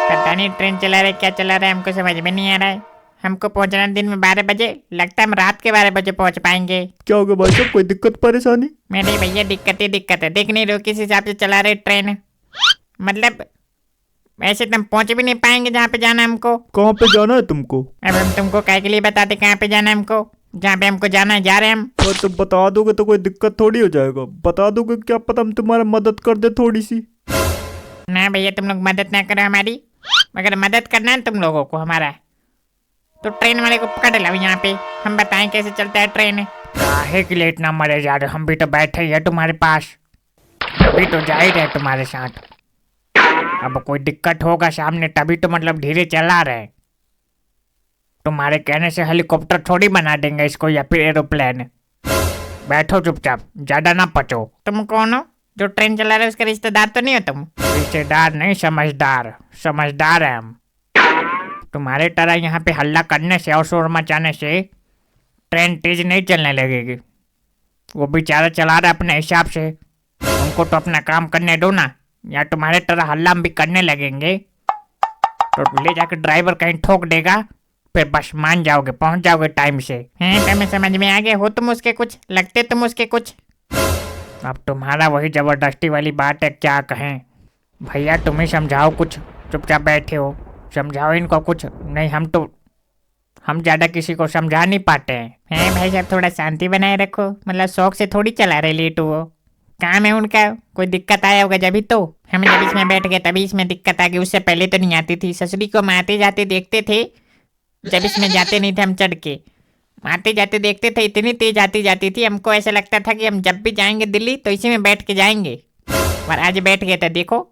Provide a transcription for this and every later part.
पता नहीं ट्रेन चला रहे क्या चला रहे, हमको समझ में नहीं आ रहा है। हमको पहुंचना दिन में 12 बजे, लगता है हम रात के 12 बजे पहुंच पाएंगे। क्या हो गया भाई साहब, कोई दिक्कत परेशानी? मेरे भैया दिक्कत ही दिक्कत है, देख नहीं रहे हो किस हिसाब से चला रहे ट्रेन। मतलब ऐसे तुम पहुंच भी नहीं पाएंगे जहाँ पे जाना है हमको। कहाँ पे जाना है तुमको? अब हम तुमको काय के लिए बताते कहाँ पे जाना है हमको? जहाँ पे हमको जाना है जा रहे हैं हम। और तुम बता दोगे तो कोई दिक्कत थोड़ी हो जाएगा, बता दोगे, क्या पता हम तुम्हारा मदद कर दे थोड़ी सी। ना भैया तुम लोग मदद ना करो हमारी, अगर मदद करना है तुम लोगों को हमारा तो ट्रेन वाले को पकड़ लो यहाँ पे, हम बताएं कैसे चलता है ट्रेन। काहे के लिए इतना मरे जा रहे, हम भी तो बैठे ही है तुम्हारे पास, अभी तो जा ही रहे तुम्हारे साथ। अब कोई दिक्कत होगा सामने तभी तो मतलब धीरे चला रहे। तुम्हारे कहने से हेलीकॉप्टर थोड़ी बना देंगे इसको या फिर एरोप्लेन। बैठो चुपचाप, ज्यादा ना पचो। तुम कौन हो जो ट्रेन चला रहे हो? उसके रिश्तेदार तो नहीं हो तुम? रिश्तेदार नहीं, समझदार, समझदार है हम। तुम्हारे तरह यहाँ पे हल्ला करने से और शोर मचाने से ट्रेन तेज नहीं चलने लगेगी। वो बेचारा चला रहा है अपने हिसाब से, उनको तो अपना काम करने दो ना। या तुम्हारे तरह हल्ला हम भी करने लगेंगे तो ले जाकर ड्राइवर कहीं ठोक देगा, फिर बस मान जाओगे, पहुंच जाओगे टाइम से। हैं तुम्हें समझ में आ गया? हो तुम उसके कुछ, लगते तुम उसके कुछ। अब तुम्हारा वही जबरदस्ती वाली बात है, क्या कहें। भैया तुम ही समझाओ कुछ, चुपचाप बैठे हो, समझाओ इनको कुछ। नहीं हम ज़्यादा किसी को समझा नहीं पाते हैं भाई साहब, थोड़ा शांति बनाए रखो। मतलब शौक से थोड़ी चला रहे लेट वो, काम है उनका। कोई दिक्कत आया होगा जब ही तो हम जब इसमें बैठ गए तभी इसमें दिक्कत आ गई, उससे पहले तो नहीं आती थी। ससुरी को हम आते जाते देखते थे, जब इसमें जाते नहीं थे हम चढ़ के, आते जाते देखते थे, इतनी तेज आती जाती थी हमको ऐसा लगता था कि हम जब भी जाएंगे दिल्ली तो इसी में बैठ के जाएंगे। और आज बैठ गए थे, देखो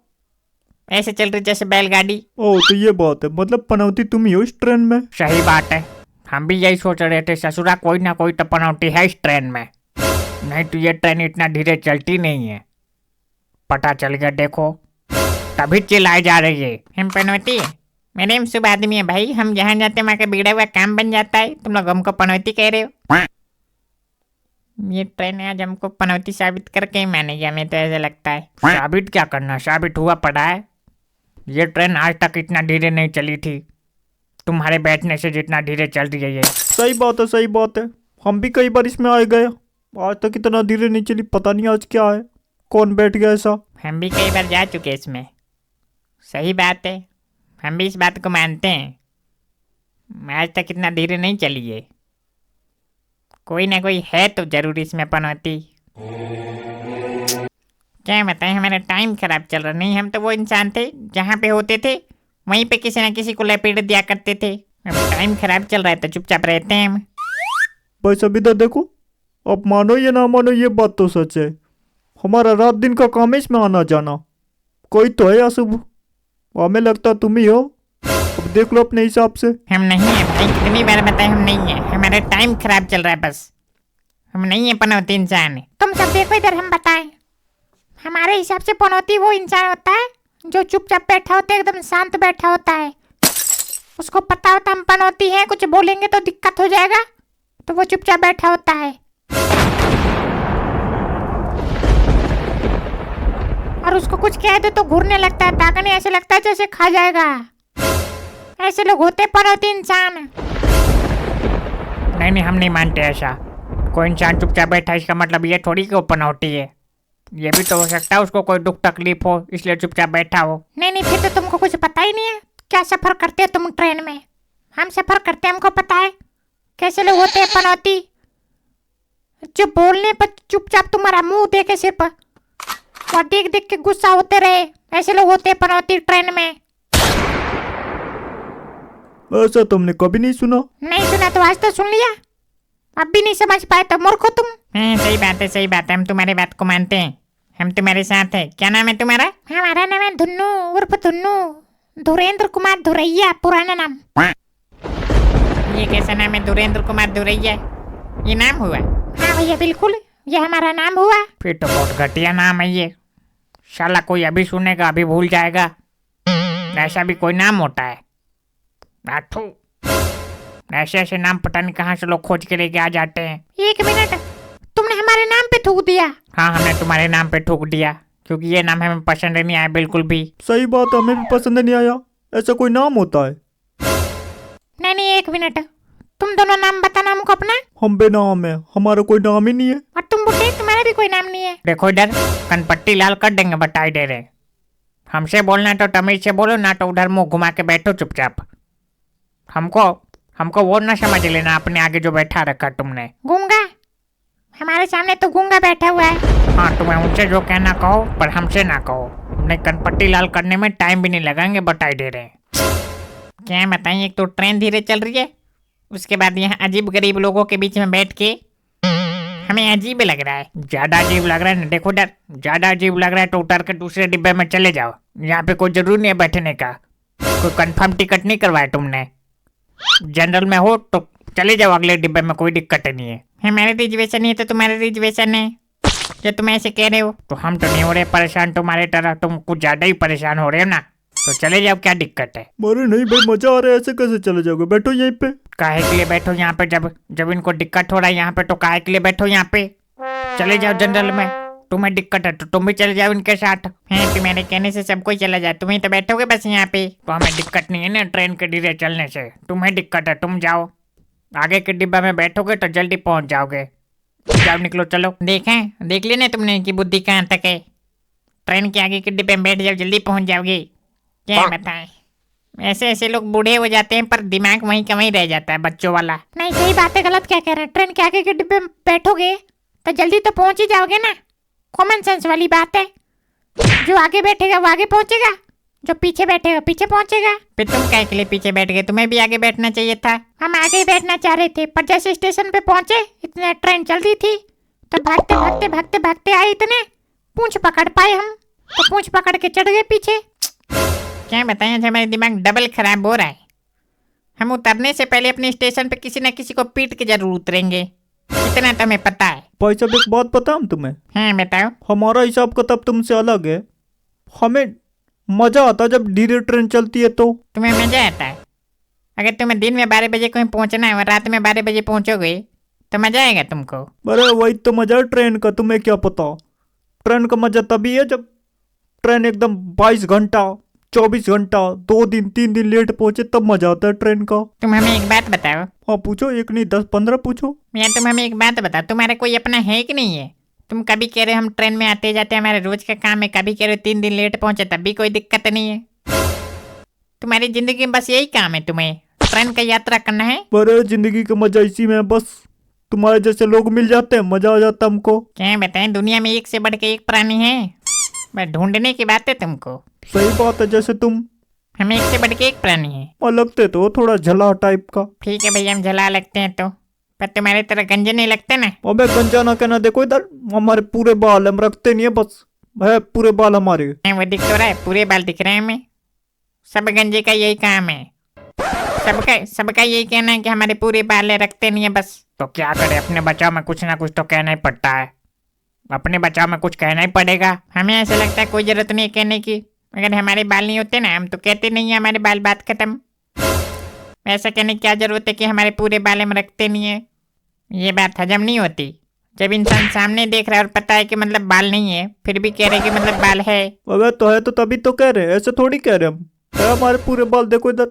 ऐसे चल रही जैसे बैलगाड़ी। ओ तो ये बात है, मतलब पनौती तुम ही हो इस ट्रेन में? सही बात है, हम भी यही सोच रहे थे ससुरा, कोई ना कोई तो पनौती है इस ट्रेन में, नहीं तो ये ट्रेन इतना धीरे चलती नहीं है। पता चल गया देखो, तभी चिल्लाए जा रही है। हम पनौती है? मेरे हम शुभ आदमी है भाई, हम जहाँ जाते हैं वहाँ का बिगड़ा हुआ काम बन जाता है, तुम लोग हमको पनौती कह रहे हो। ये ट्रेन आज हमको पनौती साबित करके ही मानेगी, हमें तो ऐसा लगता है। साबित क्या करना, साबित हुआ पड़ा है। ये ट्रेन आज तक इतना धीरे नहीं चली थी, तुम्हारे बैठने से जितना धीरे चल रही है ये। सही बात है, सही बात है, हम भी कई बार इसमें आ गए, आज तक इतना धीरे नहीं चली, पता नहीं आज क्या है, कौन बैठ गया ऐसा। हम भी कई बार जा चुके इसमें, सही बात है, हम भी इस बात को मानते हैं। आज तक इतना धीरे नहीं चली है, कोई ना कोई है तो जरूर इसमें पनौती। क्या बताएं, हमारा टाइम खराब चल रहा। नहीं हम तो वो इंसान थे जहाँ पे होते थे वहीं पे किसी ना किसी को लपेट दिया करते थे। अब टाइम खराब चल रहा है तो चुपचाप रहते हैं हम। भाई साहब इधर देखो, अब मानो या ना मानो ये बात तो सच है, हमारा रात दिन का काम है इसमें आना जाना। कोई तो है या शुभ, हमें लगता तुम ही हो, अब देख लो अपने हिसाब से। हम नहीं है भाई, कितनी बार बताए हम नहीं है, हमारा टाइम खराब चल रहा है बस, हम नहीं है पनौती इंसान। तुम सब देखो इधर, हम बताएं हमारे हिसाब से पनौती वो इंसान होता है जो चुपचाप बैठा होता है, एकदम शांत बैठा होता है। उसको पता होता हम पनौती हैं, कुछ बोलेंगे तो दिक्कत हो जाएगा, तो वो चुपचाप बैठा होता है। और उसको कुछ कह दे तो घूरने लगता है, ताकने ऐसे लगता है जैसे खा जाएगा। ऐसे लोग होते पनौती इंसान। नहीं नहीं हम नहीं मानते ऐसा, कोई इंसान चुपचाप बैठा इसका मतलब ये थोड़ी कि वो पनौती है। ये भी तो हो सकता है उसको कोई दुख तकलीफ हो इसलिए चुपचाप बैठा हो। नहीं नहीं फिर तो तुमको कुछ पता ही नहीं है, क्या सफर करते हो तुम ट्रेन में? हम सफर करते हैं, हमको पता है कैसे लोग होते हैं पनौती, जो बोलने पर चुपचाप तुम्हारा मुंह देखे सिर्फ और देख देख के गुस्सा होते रहे, ऐसे लोग होते हैं पनौती ट्रेन में। ऐसा तुमने कभी नहीं सुना? नहीं सुना तो आज तो सुन लिया, अब भी नहीं समझ पाए तो मूर्ख हो तुम। सही बात है, सही बात है, हम तुम्हारी बात को मानते हैं, हम तुम्हारे साथ हैं। क्या नाम है तुम्हारा? हमारा नाम है धुन्नू उर्फ धुन्नू, धुरेंद्र कुमार धुरैया पुराना नाम। ये कैसा नाम है, धुरेंद्र कुमार धुरैया? ये नाम हुआ? हाँ भैया बिल्कुल, ये हमारा नाम हुआ। फिर तो बहुत घटिया नाम है ये, साला कोई अभी सुनेगा अभी भूल जाएगा, ऐसा भी कोई नाम होता है? राठू, ऐसे ऐसे नाम पता नहीं कहाँ से लोग खोज के लेके आ जाते हैं। एक मिनट, तुमने हमारे नाम पे थूक दिया? हाँ हमने तुम्हारे नाम पे थूक दिया, क्योंकि ये नाम हमें पसंद नहीं आया बिल्कुल भी। सही बात, हमें भी पसंद नहीं आया, ऐसा कोई नाम होता है? नहीं नहीं, एक मिनट, तुम दोनों नाम बताना हमको अपना। हम बेनाम है, हमारा कोई नाम ही नहीं है। और तुम बुढ़े, तुम्हारा भी कोई नाम नहीं है। देखो इधर, कनपट्टी लाल कर देंगे बताई दे रहे। हमसे बोलना तो तमीज से बोलो, ना तो उधर मुंह घुमा के बैठो चुपचाप। हमको हमको वो ना समझ लेना अपने आगे जो बैठा रखा तुमने। गूंगा? हमारे सामने तो गूंगा बैठा हुआ है। हाँ, तुम्हें उनसे जो कहना कहो, पर हमसे ना कहो। अपने कनपट्टी लाल करने में टाइम भी नहीं लगाएंगे बताई दे रहे। क्या बताइए, एक तो ट्रेन धीरे चल रही है, उसके बाद यहाँ अजीब गरीब लोगों के बीच में बैठ के हमें अजीब लग रहा है। ज्यादा अजीब लग रहा है ना, देखो डर, ज्यादा अजीब लग रहा है तो उतर के दूसरे डिब्बे में चले जाओ। यहाँ पे कोई जरूरी नहीं है बैठने का। कोई कंफर्म टिकट नहीं करवाया तुमने। जनरल में हो तो चले जाओ अगले डिब्बे में, कोई दिक्कत नहीं है। हमारे रिजर्वेशन नहीं है तो तुम्हारे रिजर्वेशन है जो तुम ऐसे कह रहे हो। तो हम तो नहीं हो रहे परेशान तुम्हारे तरह, तुम कुछ ज्यादा ही परेशान हो रहे हो ना। तो चले जाओ, क्या दिक्कत है? अरे नहीं भाई, मजा आ रहा है, ऐसे कैसे चले जाओगे? बैठो यहीं पे। काहे के लिए बैठो यहाँ पे? जब इनको दिक्कत हो रहा है यहाँ पे, तो काहे के लिए बैठो यहाँ पे? चले जाओ जनरल में। तुम्हें दिक्कत है तो तुम भी चले जाओ इनके साथ। हैं, तुम्हारे कहने से सब कोई चला जाए, तुम्हें तो बैठोगे बस यहाँ पे। तो हमें दिक्कत नहीं है ना ट्रेन के धीरे चलने से, तुम्हें दिक्कत है, तुम जाओ। आगे के डिब्बा में बैठोगे तो जल्दी पहुंच जाओगे। जाओ, निकलो, चलो। देख लेना तुमने कि बुद्धि कहाँ तक है। ट्रेन के आगे के डिब्बे में बैठ जाओ, जल्दी पहुंच जाओगे। क्या बताएं, ऐसे ऐसे लोग बूढ़े हो जाते हैं पर दिमाग वहीं का वहीं रह जाता है, बच्चों वाला। नहीं, सही बात है, गलत क्या कह रहे हैं। ट्रेन के आगे के डिब्बे में बैठोगे तो जल्दी तो पहुंच ही जाओगे ना। कॉमन सेंस वाली बात है। जो आगे बैठेगा वो आगे पहुंचेगा, जो पीछे बैठेगा पीछे पहुंचेगा। फिर तुम क्या के लिए पीछे बैठ गए? तुम्हें भी आगे बैठना चाहिए था। हम आगे ही बैठना चाह रहे थे, पर जैसे स्टेशन पे पहुंचे इतने ट्रेन चल रही थी तो भागते भागते भागते भागते आए, इतने पूंछ पकड़ पाए हम, तो पूंछ पकड़ के चढ़ गए पीछे। क्या बताएं, आज हमारे दिमाग डबल खराब हो रहा है। हम उतरने से पहले अपने स्टेशन पे किसी न किसी को पीट के जरूर उतरेंगे, इतना तो हमें पता है। भाई साहब एक बात बताऊं तुम्हें? हाँ बताओ। हमारा हिसाब किताब तुमसे अलग है। हमें मजा आता जब धीरे ट्रेन चलती है तो। तुम्हें मजा आता है? अगर तुम्हें दिन में 12 बजे कहीं पहुंचना है और रात में 12 बजे पहुंचोगे तो मजा आएगा तुमको। अरे वही तो मजा है ट्रेन का, तुम्हें क्या पता। ट्रेन का मजा तभी है जब ट्रेन एकदम 22 घंटा 24 घंटा 2 दिन 3 दिन लेट पहुंचे, तब मजा आता है ट्रेन का। तुम हमें एक बात बताओ। हाँ पूछो, एक नहीं 10-15 पूछो। मैं तुम हमें एक बात बताओ, तुम्हारा कोई अपना है कि नहीं है? तुम कभी कह रहे हो हम ट्रेन में आते जाते हमारे रोज का काम है, कभी कह रहे हो 3 दिन लेट पहुंचे तब भी कोई दिक्कत नहीं है। तुम्हारी जिंदगी में बस यही काम है, तुम्हें ट्रेन का यात्रा करना है। अरे जिंदगी का मजा इसी में है, बस तुम्हारे जैसे लोग मिल जाते हैं, मजा आ जाता हमको। क्या बताएं, दुनिया में एक से बढ़ के एक प्राणी है, बस ढूंढने की बात है तुमको। सही बात है, जैसे तुम। हम एक से बढ़ के एक प्राणी है। और लगते तो थोड़ा झला टाइप का। ठीक है भैया, हम झला लगते हैं तो, पर तुम्हारे तरह गंजे नहीं लगते ना। अबे गंजा ना कहना, देखो इधर हमारे पूरे बाल हम रखते नहीं है, बस है पूरे बाल हमारे। वो दिख तो रहा है, पूरे बाल दिख रहे हैं हमें। सब गंजे का यही काम है, सबका यही कहना है कि हमारे पूरे बाल है, रखते नहीं है बस। तो क्या करे, अपने बचाव में कुछ ना कुछ तो कहना ही पड़ता है। अपने बचाव में कुछ कहना ही पड़ेगा। हमें ऐसा लगता है कोई जरूरत नहीं है कहने की। अगर हमारे बाल नहीं होते ना, हम तो कहते नहीं है हमारे बाल, बात खत्म। ऐसा कहने की क्या जरूरत है कि हमारे पूरे बाल हम रखते नहीं है? ये बात हजम नहीं होती। जब इंसान सामने देख रहा है और पता है कि मतलब बाल नहीं है, फिर भी कह रहे कि मतलब बाल है। अबे तो है तो तभी तो कह रहे हैं, ऐसे थोड़ी कह रहे हम। हमारे पूरे बाल देखो इधर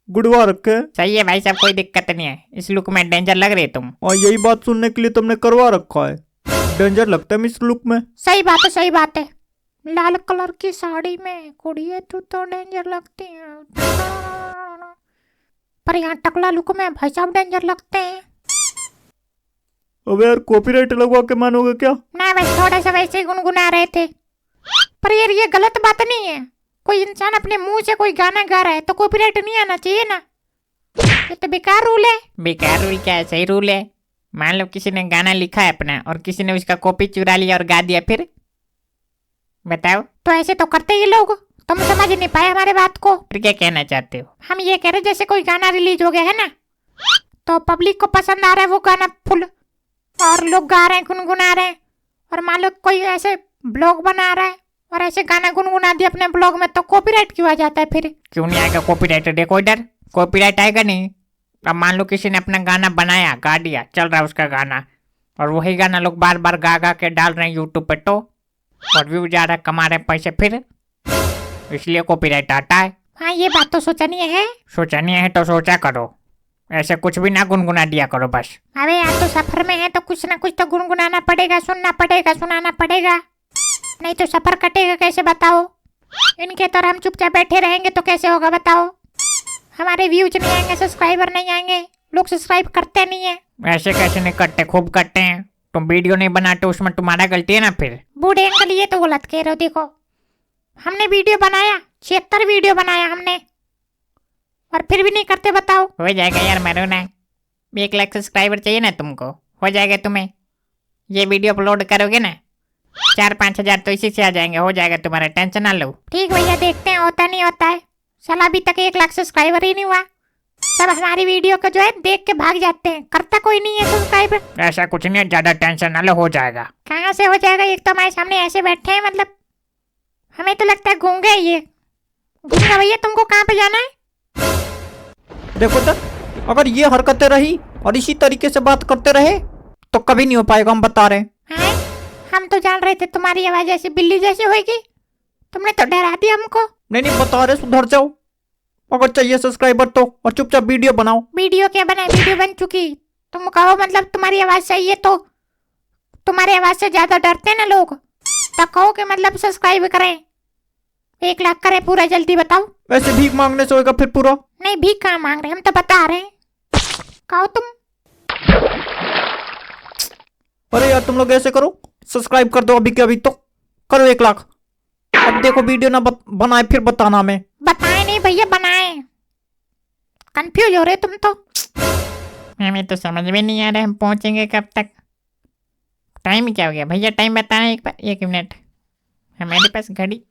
गुड़वा रखे हैं। सही है भाई साहब, कोई दिक्कत नहीं है। इस लुक में डेंजर लग रहे तुम। और यही बात सुनने के लिए तुमने करवा रखा है, डेंजर लगता है इस लुक में। सही बात है, सही बात है। लाल कलर की साड़ी में कुड़िए तू तो डेंजर लगती है, पर यहाँ टकला लुक में भाई साहब डेंजर लगते हैं। अबे यार कॉपीराइट लगवा के मानोगे क्या? ना बस थोड़ा सा वैसे ही गुनगुना रहे थे। पर यार ये गलत बात नहीं है। कोई इंसान अपने मुंह से कोई गाना गा रहा है तो कॉपीराइट नहीं आना चाहिए ना। ये तो बेकार रूल है। बेकार रूल क्या है, सही रूल है। मान लो किसी ने गाना लिखा है अपना और किसी ने उसका कॉपी चुरा लिया और गा दिया, फिर बताओ। तो ऐसे तो करते ही लोग। तुम समझ नहीं पाए हमारे बात को। फिर क्या कहना चाहते हो? हम ये कह रहे जैसे कोई गाना रिलीज हो गया है ना, तो पब्लिक को पसंद आ रहा है वो गाना फुल, और लोग गा रहे हैं, गुनगुना रहे हैं, और मान लो कोई ऐसे ब्लॉग बना रहा है और ऐसे गाना गुनगुना दिया अपने ब्लॉग में, तो कॉपीराइट क्यों आ जाता है? फिर क्यों नहीं आएगा कॉपीराइट? देखो इधर कॉपीराइट आएगा नहीं। अब मान लो किसी ने अपना गाना बनाया, गा दिया, चल रहा है उसका गाना, और वही गाना लोग बार बार गा गा के डाल रहे हैं यूट्यूब पे, तो और व्यू ज्यादा कमा रहे हैं पैसे, फिर इसलिए कॉपीराइट आता है। हाँ ये बात तो सोचनीय है। सोचनीय है तो सोचा करो, ऐसे कुछ भी ना गुनगुना दिया करो बस। अबे यार तो सफर में है तो कुछ ना कुछ तो गुनगुनाना पड़ेगा, सुनना पड़ेगा, सुनाना पड़ेगा, नहीं तो सफर कटेगा कैसे बताओ। इनके तरह हम चुपचाप बैठे रहेंगे तो कैसे होगा बताओ। हमारे व्यूज नहीं आएंगे, सब्सक्राइबर नहीं आएंगे, लोग सब्सक्राइब करते नहीं है। ऐसे कैसे नहीं करते, खूब करते हैं। तुम वीडियो नहीं बनाते उसमें तुम्हारा गलती है ना फिर। बूढ़े अंकल ये तो गलत कह रहे हो। देखो हमने वीडियो बनाया, 76 वीडियो बनाया हमने, और फिर भी नहीं करते बताओ। हो जाएगा यार मारो ना, 1 लाख सब्सक्राइबर चाहिए ना तुमको, हो जाएगा तुम्हें। ये वीडियो अपलोड करोगे ना 4-5 हजार तो इसी से आ जाएंगे, हो जाएगा तुम्हारा, टेंशन ना लो। ठीक भैया देखते हैं होता नहीं होता है। साला अभी तक 1 लाख सब्सक्राइबर ही नहीं हुआ। सब हमारी वीडियो को जो है देख के भाग जाते हैं, करता कोई नहीं है सब्सक्राइब। ऐसा कुछ नहीं है, ज्यादा टेंशन ना लो, हो जाएगा। कहाँ से हो जाएगा, एक तो हमारे सामने ऐसे बैठे हैं, मतलब हमें तो लगता है गूंगे ये। गूंगा भैया तुमको कहाँ पे जाना है? देखो तो, अगर ये हरकतें रही और इसी तरीके से बात करते रहे तो कभी नहीं हो पाएगा, हम बता रहे हैं। हैं? हम तो जान रहे थे तुम्हारी आवाज ऐसी बिल्ली जैसी होगी, तुमने तो डरा दिया हमको। नहीं बता रहे, सुधर जाओ। अगर चाहिए सब्सक्राइबर तो, और चुपचाप वीडियो बनाओ। वीडियो क्या बनाए, वीडियो बन चुकी। तुम कहो मतलब तुम्हारी आवाज सही है तो तुम्हारी आवाज से ज्यादा डरते हैं ना लोग, तो कहो कि मतलब सब्सक्राइब करें, 1 लाख करें पूरा, जल्दी बताओ। ऐसे भीख मांगने से होगा फिर पूरा? नहीं भीख कहाँ मांग रहे, हम तो बता रहे हैं, कहो तुम। अरे यार तुम लोग ऐसे करो, सब्सक्राइब कर दो अभी के अभी, तो करो 1 लाख। अब देखो वीडियो ना बनाए फिर बताना हमें। बताए नहीं भैया, बनाए। कंफ्यूज हो रहे तुम तो। हमें तो समझ में नहीं आ रहा हम पहुंचेंगे कब तक। टाइम क्या हो गया भैया, टाइम बताना एक बार, 1 मिनट। हमारे पास घड़ी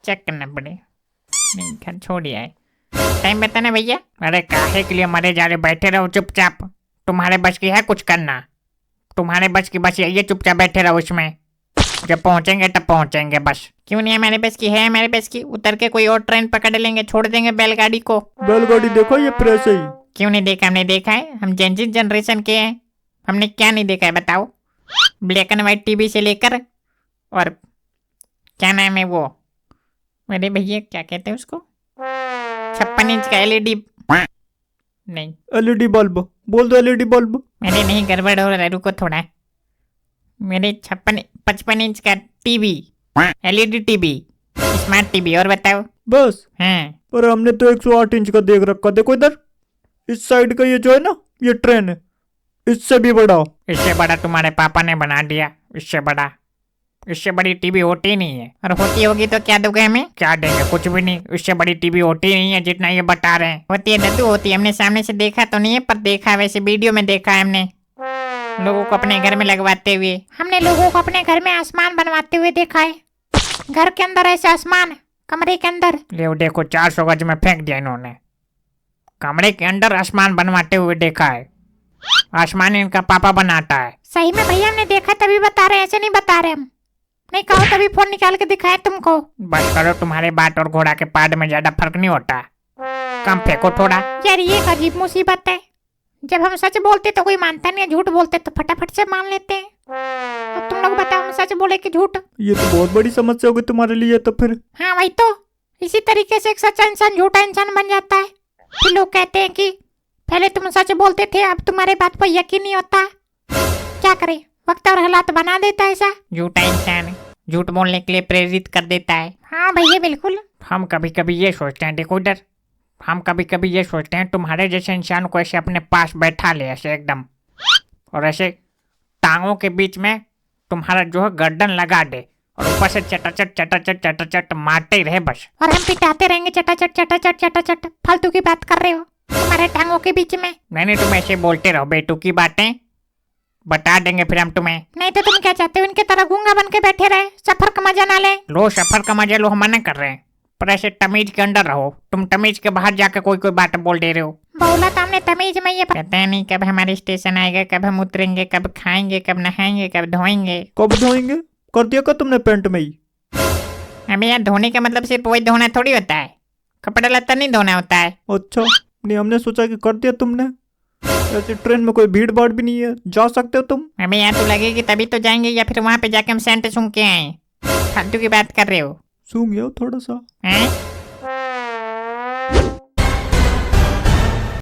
चेक करना पड़े, नहीं घर छोड़ दिया है। टाइम बताना भैया। अरे काहे के लिए मरे जा रहे, बैठे रहो चुपचाप। तुम्हारे बस की है कुछ करना? तुम्हारे बस की बस यही है, चुपचाप बैठे रहो उसमें। जब पहुंचेंगे तब पहुंचेंगे बस। क्यों नहीं हमारे बस की, है हमारे बस की। उतर के कोई और ट्रेन पकड़ लेंगे, छोड़ देंगे बैलगाड़ी को। बैलगाड़ी देखो ये प्रेस है। क्यों नहीं देखा, हमने देखा है। हम जेनजी जनरेशन के हैं, हमने क्या नहीं देखा है बताओ। ब्लैक एंड व्हाइट टीवी से लेकर, और क्या नाम है वो मेरे भैया, क्या कहते हैं उसको, 56 इंच का एलईडी, नहीं एलईडी बल्ब बोल दो, एलईडी बल्ब। मेरे नहीं, गड़बड़ हो रहा है, रुको थोड़ा। मेरे 55 इंच का TV, LED TV, smart TV. और बताओ। बस? हाँ पर हमने तो 108 इंच का देख रखा। देखो इधर, इस साइड का ये जो है ना, ये ट्रेन है, इससे भी बड़ा। इससे बड़ा तुम्हारे पापा ने बना दिया, इससे बड़ा। इससे बड़ी टीवी होती ही नहीं है, और होती होगी तो क्या दोगे हमें? क्या देंगे, कुछ भी नहीं। इससे बड़ी टीवी होती नहीं है जितना ये बता रहे हैं। होती है दद्दू, होती है। हमने सामने से देखा तो नहीं है, पर देखा है वैसे, वीडियो में देखा है हमने, लोगों को अपने घर में लगवाते हुए। हमने लोगों को अपने घर में आसमान बनवाते हुए देखा है, घर के अंदर ऐसे आसमान, कमरे के अंदर। ले देखो 400 गज में फेंक दिया इन्होंने। कमरे के अंदर आसमान बनवाते हुए देखा है। आसमान इनका पापा बनाता है। सही में भैया हमने देखा, तभी बता रहे हैं, ऐसे नहीं बता रहे हम। नहीं कहो तभी फोन निकाल के दिखाए तुमको। बस करो, तुम्हारे बात और घोड़ा के पाद में ज्यादा फर्क नहीं होता। कम फेंको थोड़ा। यार ये एक अजीब मुसीबत है, जब हम सच बोलते तो कोई मानता नहीं है, झूठ बोलते तो फटाफट से मान लेते हैं। और तुम लोग बताओ हम सच बोले कि झूठ? ये तो बहुत बड़ी समस्या होगी तुम्हारे लिए तो फिर। हाँ वही तो, इसी तरीके से एक सच्चा इंसान झूठा इंसान बन जाता है। फिर लोग कहते हैं कि पहले तुम सच बोलते थे, अब तुम्हारे बात पर यकीन नहीं होता। क्या करे, वक्त और हालात बना देता है ऐसा। झूठा इंसान झूठ बोलने के लिए प्रेरित कर देता है। हाँ भैया बिल्कुल। हम कभी कभी ये सोचते हैं, देखो इधर, हम कभी कभी ये सोचते हैं तुम्हारे जैसे इंसान को ऐसे अपने पास बैठा ले, ऐसे एकदम, और ऐसे टांगों के बीच में तुम्हारा जो है गर्दन लगा दे, और ऊपर से चटाचट मारते ही रहे बस। और हम पिटाते रहेंगे चटाचट चटाचट चटाचट। फालतू की बात कर रहे हो तुम्हारे टांगों के बीच में। नहीं तुम ऐसे बोलते रहो, बेटू की बातें बता देंगे फिर हम तुम्हें। नहीं तो तुम क्या चाहते हो, इनके तरह गूंगा बन के बैठे रहे, सफर का मजा ना ले? लो सफर का मजा लो, हम मना कर रहे हैं, पर ऐसे तमीज के अंदर रहो। तुम तमीज के बाहर जाकर कोई बात बोल दे रहे हो। बोला तो हमने तमीज में। ये पता नहीं कब हमारे स्टेशन आएगा, कब हम उतरेंगे, कब खाएंगे, कब नहाएंगे, कब धोएंगे। कब धोएंगे? कर दिया क्या तुमने पेंट में ही? अभी यार धोने का मतलब सिर्फ वही धोना थोड़ी होता है, कपड़ा लत्ता नहीं धोना होता है। अच्छा, नहीं हमने सोचा कि कर दिया तुमने। ऐसे ट्रेन में कोई भीड़ भाड़ भी नहीं है, जा सकते हो तुम। अभी यहाँ तो लगेगी तभी तो जाएंगे, या फिर वहाँ पे जाके हम सेंट सूंघ के आए। फालतू की बात कर रहे हो। सूंघ गया थोड़ा सा। हैं?